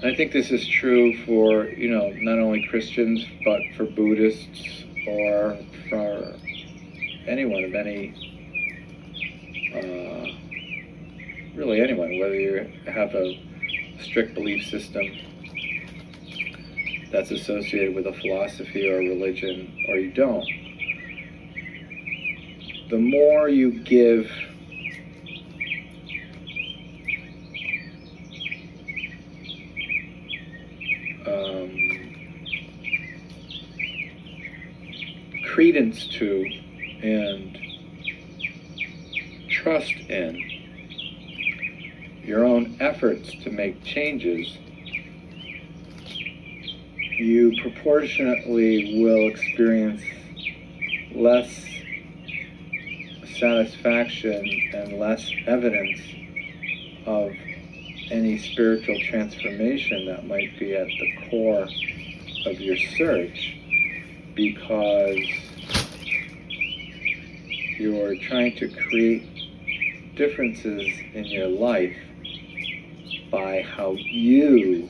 I think this is true for, not only Christians, but for Buddhists or for anyone of any, really anyone, whether you have a strict belief system that's associated with a philosophy or a religion, or you don't. The more you give credence to and trust in your own efforts to make changes, you proportionately will experience less satisfaction and less evidence of any spiritual transformation that might be at the core of your search, because you're trying to create differences in your life by how you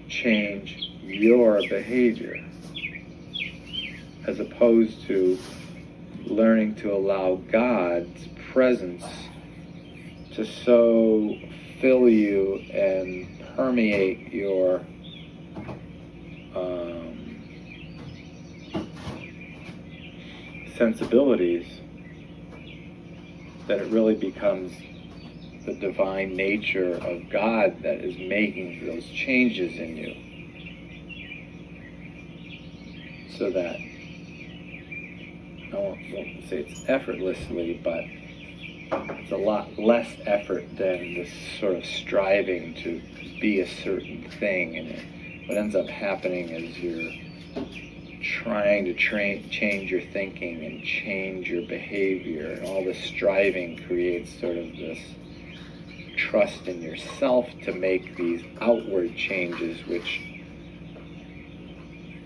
change your behavior, as opposed to learning to allow God's presence to so fill you and permeate your sensibilities, that it really becomes the divine nature of God that is making those changes in you, so that I won't say it's effortlessly, but it's a lot less effort than this sort of striving to be a certain thing. And what ends up happening is you're trying to change your thinking and change your behavior, and all this striving creates sort of this trust in yourself to make these outward changes, which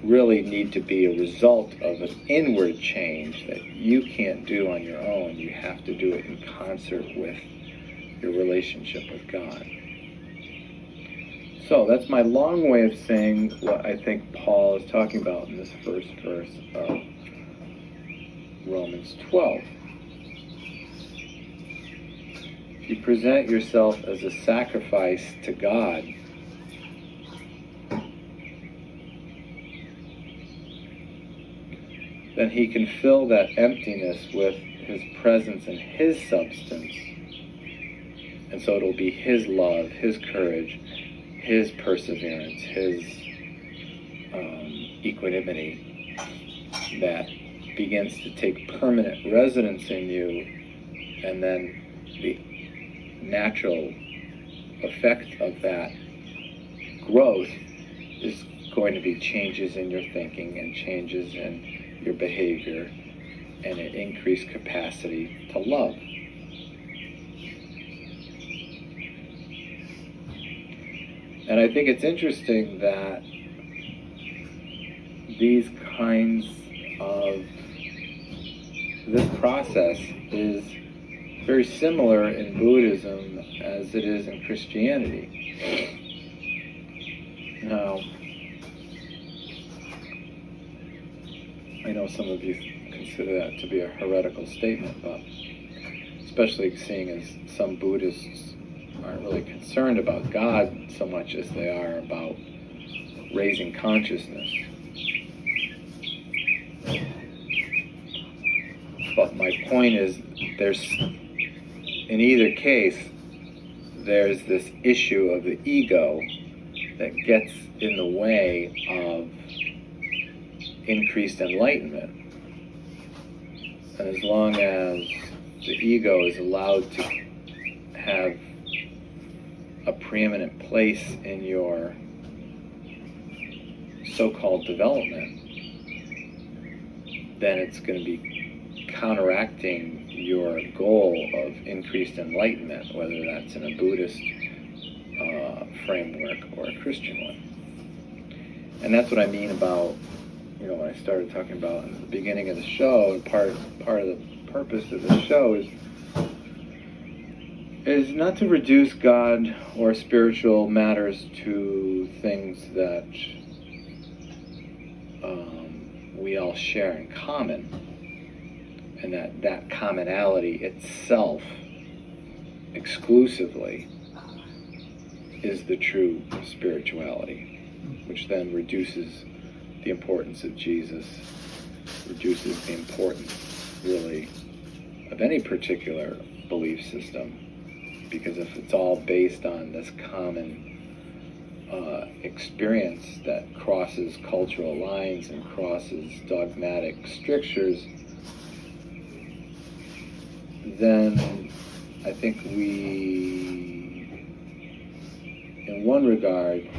really need to be a result of an inward change that you can't do on your own. You have to do it in concert with your relationship with God. So that's my long way of saying what I think Paul is talking about in this first verse of Romans 12. If you present yourself as a sacrifice to God, then he can fill that emptiness with his presence and his substance. And so it'll be his love, his courage, his perseverance, his equanimity that begins to take permanent residence in you, and then the natural effect of that growth is going to be changes in your thinking and changes in your behavior and an increased capacity to love. And I think it's interesting that these kinds of, this process is very similar in Buddhism as it is in Christianity. Now, I know some of you consider that to be a heretical statement, but especially seeing as some Buddhists aren't really concerned about God so much as they are about raising consciousness. But my point is, in either case, there's this issue of the ego that gets in the way of increased enlightenment. And as long as the ego is allowed to have a preeminent place in your so-called development, then it's going to be counteracting your goal of increased enlightenment, whether that's in a Buddhist framework or a Christian one. And that's what I mean about, when I started talking about in the beginning of the show, and part of the purpose of the show is is not to reduce God or spiritual matters to things that we all share in common, and that commonality itself exclusively is the true spirituality, which then reduces the importance of Jesus, reduces the importance, really, of any particular belief system, because if it's all based on this common experience that crosses cultural lines and crosses dogmatic strictures, then I think we, in one regard,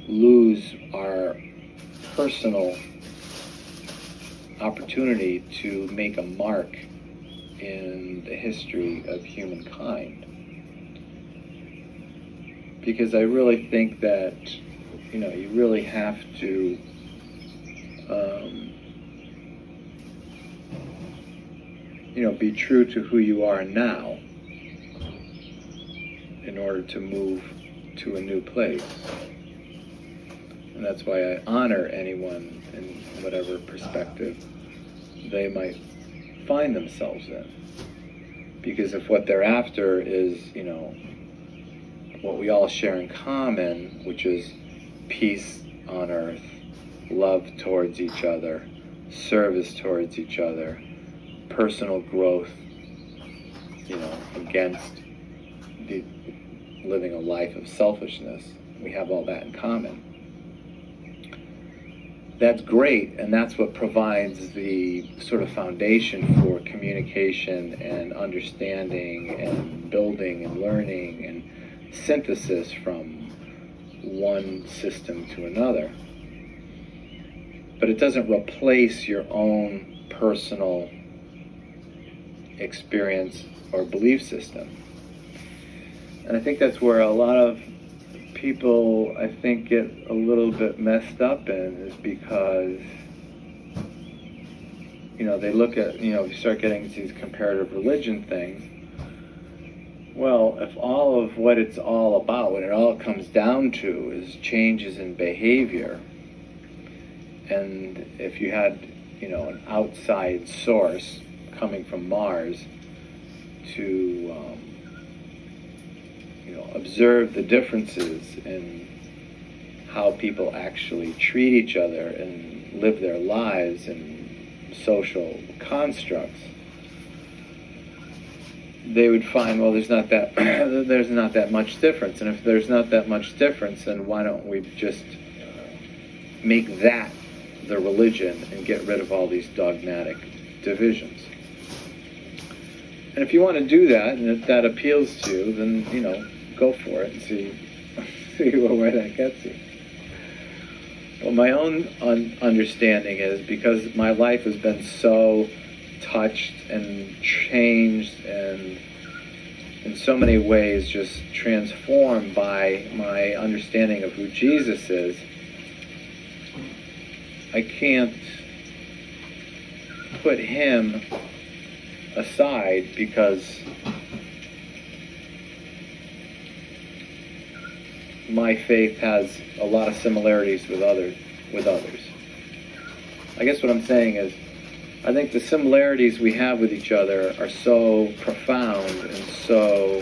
lose our personal opportunity to make a mark in the history of humankind. Because I really think that, you really have to be true to who you are now in order to move to a new place. And that's why I honor anyone in whatever perspective they might find themselves in. Because if what they're after is, what we all share in common, which is peace on earth, love towards each other, service towards each other, personal growth, against living a life of selfishness. We have all that in common. That's great, and that's what provides the sort of foundation for communication and understanding and building and learning and synthesis from one system to another. But it doesn't replace your own personal experience or belief system. And I think that's where a lot of people, I think, get a little bit messed up in, is because, they look at, if you start getting into these comparative religion things, well, if all of what it's all about, what it all comes down to is changes in behavior, and if you had, an outside source coming from Mars to, observe the differences in how people actually treat each other and live their lives in social constructs, they would find, well, there's not that much difference. And if there's not that much difference, then why don't we just make that the religion and get rid of all these dogmatic divisions? And if you want to do that, and if that appeals to you, then, go for it and see where that gets you. Well, my own understanding is, because my life has been so touched and changed and in so many ways just transformed by my understanding of who Jesus is, I can't put him aside, because my faith has a lot of similarities with others. I guess what I'm saying is, I think the similarities we have with each other are so profound and so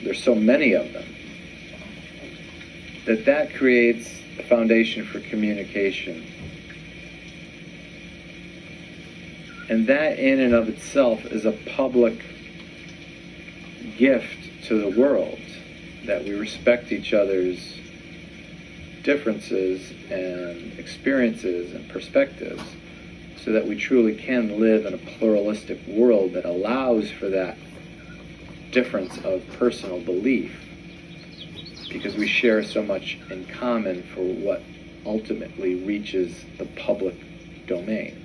there's so many of them, that creates a foundation for communication. And that in and of itself is a public gift to the world, that we respect each other's differences and experiences and perspectives, so that we truly can live in a pluralistic world that allows for that difference of personal belief, because we share so much in common for what ultimately reaches the public domain.